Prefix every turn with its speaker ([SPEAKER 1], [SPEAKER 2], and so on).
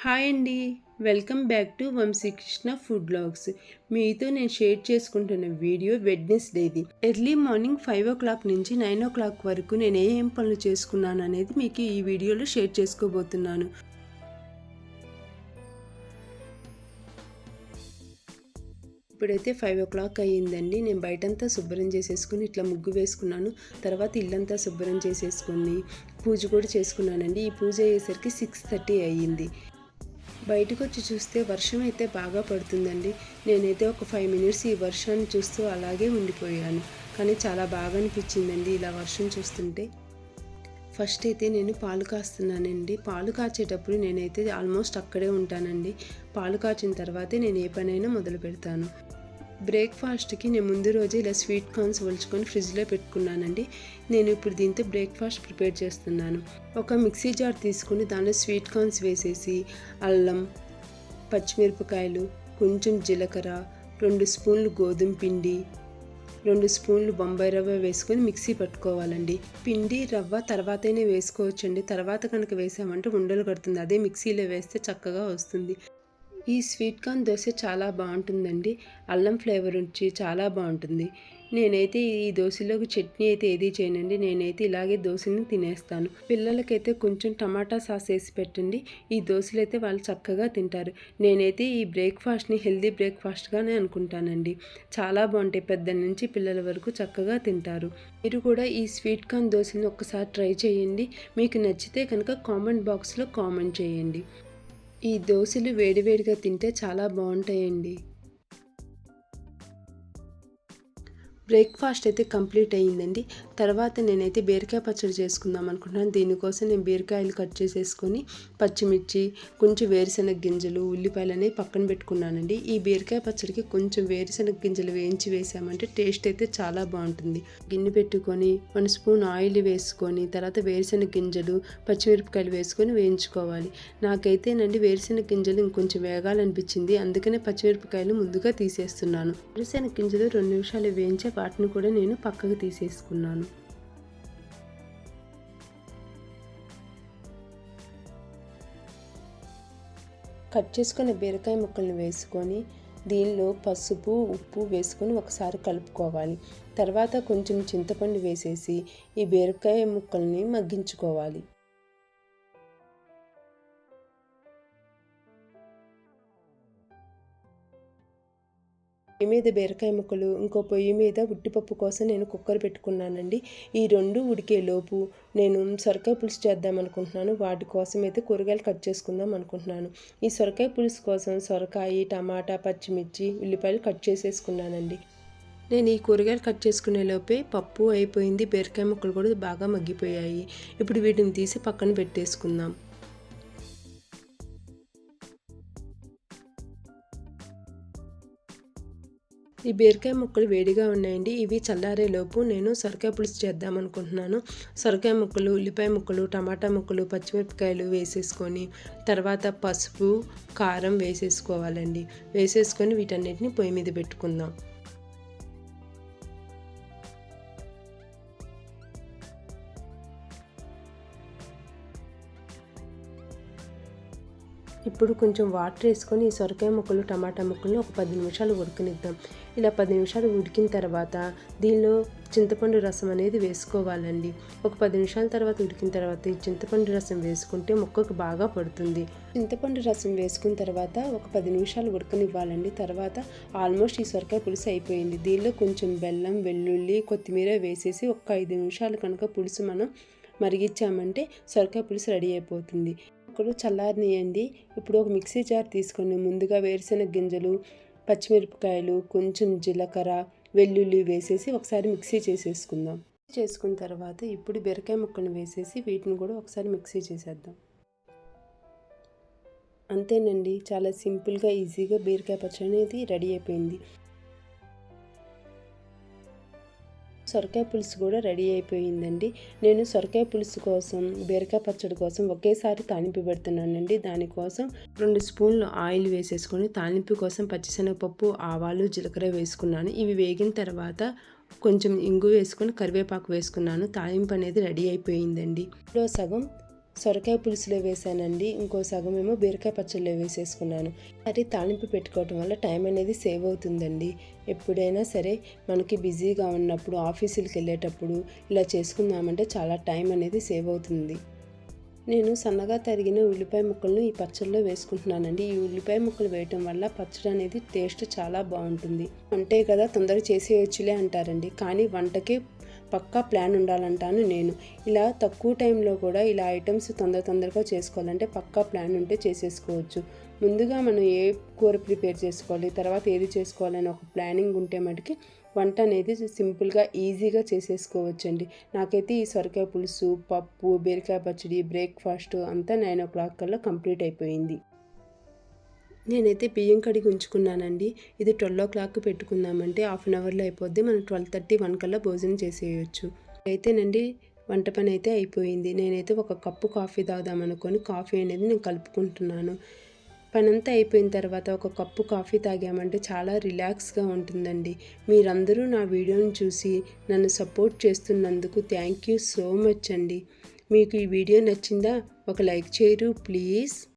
[SPEAKER 1] Hi అండి. Welcome back to Vamsi Krishna food blogs. మీతో నేను షేర్ చేసుకుంటున్న వీడియో వెడ్నెస్డేది. ఎర్లీ మార్నింగ్ 5 o'clock నుంచి 9 o'clock వరకు నేను ఏం పనులు చేసుకున్నాను అనేది మీకు ఈ వీడియోలో షేర్ చేసుకోబోతున్నాను. ఇప్పుడైతే 5 o'clock అయ్యిందండి. నేను బయటంతా శుభ్రం చేసేసుకుని ఇట్లా ముగ్గు వేసుకున్నాను. తర్వాత ఇల్లంతా శుభ్రం చేసేసుకొని పూజ కూడా చేసుకున్నానండి. ఈ పూజ అయ్యేసరికి 6:30 అయ్యింది. బయటకు వచ్చి చూస్తే వర్షం అయితే బాగా పడుతుందండి. నేనైతే ఒక 5 minutes ఈ వర్షాన్ని చూస్తూ అలాగే ఉండిపోయాను. కానీ చాలా బాగా అనిపించిందండి ఇలా వర్షం చూస్తుంటే. ఫస్ట్ అయితే నేను పాలు కాస్తున్నానండి. పాలు కాచేటప్పుడు నేనైతే ఆల్మోస్ట్ అక్కడే ఉంటానండి. పాలు కాచిన తర్వాతే నేను ఏ పనైనా మొదలు పెడతాను. బ్రేక్ఫాస్ట్కి నేను ముందు రోజే ఇలా స్వీట్ కార్న్స్ ఒలుచుకొని ఫ్రిడ్జ్లో పెట్టుకున్నానండి. నేను ఇప్పుడు దీంతో బ్రేక్ఫాస్ట్ ప్రిపేర్ చేస్తున్నాను. ఒక మిక్సీ జార్ తీసుకుని దానిలో స్వీట్ కార్న్స్ వేసేసి అల్లం, పచ్చిమిరపకాయలు, కొంచెం జీలకర్ర, 2 స్పూన్లు గోధుమ పిండి, 2 స్పూన్లు బొంబాయి రవ్వ వేసుకొని మిక్సీ పట్టుకోవాలండి. పిండి రవ్వ తర్వాతనే వేసుకోవచ్చండి. తర్వాత కనుక వేసామంటే ఉండలు కడుతుంది. అదే మిక్సీలో వేస్తే చక్కగా వస్తుంది. ఈ స్వీట్ కార్న్ దోశ చాలా బాగుంటుందండి. అల్లం ఫ్లేవర్ వచ్చి చాలా బాగుంటుంది. నేనైతే ఈ దోశలోకి చట్నీ అయితే ఏది చేయనండి. నేనైతే ఇలాగే దోశని తినేస్తాను. పిల్లలకైతే కొంచెం టమాటా సాస్ వేసి పెట్టండి. ఈ దోశలు అయితే వాళ్ళు చక్కగా తింటారు. నేనైతే ఈ బ్రేక్ఫాస్ట్ని హెల్దీ బ్రేక్ఫాస్ట్గానే అనుకుంటానండి. చాలా బాగుంటాయి. పెద్ద నుంచి పిల్లల వరకు చక్కగా తింటారు. మీరు కూడా ఈ స్వీట్ కార్న్ దోశని ఒక్కసారి ట్రై చేయండి. మీకు నచ్చితే కనుక కామెంట్ బాక్స్లో కామెంట్ చేయండి. ఈ దోశలు వేడివేడిగా తింటే చాలా బాగుంటాయండి. బ్రేక్ఫాస్ట్ అయితే కంప్లీట్ అయ్యిందండి. తర్వాత నేనైతే బీరకాయ పచ్చడి చేసుకుందాం అనుకుంటున్నాను. దీనికోసం నేను బీరకాయలు కట్ చేసేసుకొని పచ్చిమిర్చి, కొంచెం వేరుశనగ గింజలు, ఉల్లిపాయలు అనేవి పక్కన పెట్టుకున్నానండి. ఈ బీరకాయ పచ్చడికి కొంచెం వేరుశనగ గింజలు వేయించి వేసామంటే టేస్ట్ అయితే చాలా బాగుంటుంది. గిన్నె పెట్టుకొని 1 స్పూన్ ఆయిల్ వేసుకొని తర్వాత వేరుశనగ గింజలు, పచ్చిమిరపకాయలు వేసుకొని వేయించుకోవాలి. నాకైతేనండి వేరుశనగ గింజలు ఇంకొంచెం వేగాలనిపించింది. అందుకనే పచ్చిమిరపకాయలు ముందుగా తీసేస్తున్నాను. వేరుశనగ గింజలు 2 నిమిషాలు వేయించి వాటిని కూడా నేను పక్కకు తీసేసుకున్నాను. కట్ చేసుకున్న బీరకాయ ముక్కల్ని వేసుకొని దీనిలో పసుపు, ఉప్పు వేసుకొని ఒకసారి కలుపుకోవాలి. తర్వాత కొంచెం చింతపండు వేసేసి ఈ బీరకాయ ముక్కల్ని మగ్గించుకోవాలి. పొయ్యి మీద బీరకాయ ముక్కలు, ఇంకో పొయ్యి మీద ఉట్టిపప్పు కోసం నేను కుక్కర్ పెట్టుకున్నానండి. ఈ 2 ఉడికేలోపు నేను సొరకాయ పులుసు చేద్దాం అనుకుంటున్నాను. వాటి కోసం అయితే కూరగాయలు కట్ చేసుకుందాం అనుకుంటున్నాను. ఈ సొరకాయ పులుసు కోసం సొరకాయ, టమాటా, పచ్చిమిర్చి, ఉల్లిపాయలు కట్ చేసేసుకున్నానండి. నేను ఈ కూరగాయలు కట్ చేసుకునే లోపే పప్పు అయిపోయింది. బీరకాయ ముక్కలు కూడా బాగా మగ్గిపోయాయి. ఇప్పుడు వీటిని తీసి పక్కన పెట్టేసుకుందాం. ఈ బీరకాయ ముక్కలు వేడిగా ఉన్నాయండి. ఇవి చల్లారేలోపు నేను సొరకాయ పులుసు చేద్దాం అనుకుంటున్నాను. సొరకాయ ముక్కలు, ఉల్లిపాయ ముక్కలు, టమాటా ముక్కలు, పచ్చిమిరపకాయలు వేసేసుకొని తర్వాత పసుపు, కారం వేసేసుకోవాలండి. వేసేసుకొని వీటన్నిటిని పొయ్యి మీద పెట్టుకుందాం. ఇప్పుడు కొంచెం వాటర్ వేసుకొని ఈ సొరకాయ ముక్కలు, టమాటా ముక్కలను ఒక 10 నిమిషాలు ఉడకనిద్దాం. ఇలా 10 నిమిషాలు ఉడికిన తర్వాత దీనిలో చింతపండు రసం అనేది వేసుకోవాలండి. ఒక 10 నిమిషాల తర్వాత ఉడికిన తర్వాత ఈ చింతపండు రసం వేసుకుంటే ముక్కకు బాగా పడుతుంది. చింతపండు రసం వేసుకున్న తర్వాత ఒక 10 నిమిషాలు ఉడకనివ్వాలండి. తర్వాత ఆల్మోస్ట్ ఈ సొరకాయ పులుసు అయిపోయింది. దీనిలో కొంచెం బెల్లం, వెల్లుల్లి, కొత్తిమీర వేసేసి ఒక 5 నిమిషాలు కనుక పులుసు మనం మరిగించామంటే సొరకాయ పులుసు రెడీ అయిపోతుంది. ఇప్పుడు చల్లారనియండి. ఇప్పుడు ఒక మిక్సీ జార్ తీసుకొని ముందుగా వేరుశనగ గింజలు, పచ్చిమిరపకాయలు, కొంచెం జీలకర్ర, వెల్లుల్లి వేసేసి ఒకసారి మిక్సీ చేసేసుకుందాం. చేసుకున్న తర్వాత ఇప్పుడు బీరకాయ ముక్కలను వేసేసి వీటిని కూడా ఒకసారి మిక్సీ చేసేద్దాం. అంతేనండి, చాలా సింపుల్గా ఈజీగా బీరకాయ పచ్చడి అనేది రెడీ అయిపోయింది. సొరకాయ పులుసు కూడా రెడీ అయిపోయిందండి. నేను సొరకాయ పులుసు కోసం, బీరకాయ పచ్చడి కోసం ఒకేసారి తాలింపు పెడుతున్నానండి. దానికోసం 2 స్పూన్లు ఆయిల్ వేసేసుకొని తాలింపు కోసం పచ్చిశనగపప్పు, ఆవాలు, జీలకర్ర వేసుకున్నాను. ఇవి వేగిన తర్వాత కొంచెం ఇంగు వేసుకొని కరివేపాకు వేసుకున్నాను. తాలింపు అనేది రెడీ అయిపోయిందండి. ఇప్పుడు సగం సొరకాయ పులుసులో వేసానండి, ఇంకో సగం ఏమో బీరకాయ పచ్చడిలో వేసేసుకున్నాను. అది తాలింపు పెట్టుకోవటం వల్ల టైం అనేది సేవ్ అవుతుందండి. ఎప్పుడైనా సరే మనకి బిజీగా ఉన్నప్పుడు, ఆఫీసులకు వెళ్ళేటప్పుడు ఇలా చేసుకుందామంటే చాలా టైం అనేది సేవ్ అవుతుంది. నేను సన్నగా తరిగిన ఉల్లిపాయ ముక్కలను ఈ పచ్చడిలో వేసుకుంటున్నానండి. ఈ ఉల్లిపాయ ముక్కలు వేయటం వల్ల పచ్చడి అనేది టేస్ట్ చాలా బాగుంటుంది. వంటే కదా తొందరగా చేసేయచ్చులే అంటారండి, కానీ వంటకి పక్కా ప్లాన్ ఉండాలంటాను నేను. ఇలా తక్కువ టైంలో కూడా ఇలా ఐటమ్స్ తొందరగా చేసుకోవాలంటే పక్కా ప్లాన్ ఉంటే చేసేసుకోవచ్చు. ముందుగా మనం ఏ కూర ప్రిపేర్ చేసుకోవాలి, తర్వాత ఏది చేసుకోవాలని ఒక ప్లానింగ్ ఉంటే మటుకి వంట అనేది సింపుల్గా ఈజీగా చేసేసుకోవచ్చండి. నాకైతే ఈ సొరకాయ పులుసు, పప్పు, బీరకాయ పచ్చడి, బ్రేక్ఫాస్ట్ అంతా 9 o'clock కల్లా కంప్లీట్ అయిపోయింది. నేనైతే బియ్యం కడిగి ఉంచుకున్నానండి. ఇది 12 o'clock పెట్టుకుందామంటే హాఫ్ అన్ అవర్లో అయిపోద్ది. మనం 12:30, 1 కల్లా భోజనం చేసేయచ్చు. అయితేనండి వంట పని అయితే అయిపోయింది. నేనైతే ఒక కప్పు కాఫీ తాగుదామనుకొని కాఫీ అనేది నేను కలుపుకుంటున్నాను. పనంతా అయిపోయిన తర్వాత ఒక కప్పు కాఫీ తాగామంటే చాలా రిలాక్స్గా ఉంటుందండి. మీరందరూ నా వీడియోని చూసి నన్ను సపోర్ట్ చేస్తున్నందుకు థ్యాంక్ యూ సో మచ్ అండి. మీకు ఈ వీడియో నచ్చిందా? ఒక లైక్ చేయరు ప్లీజ్.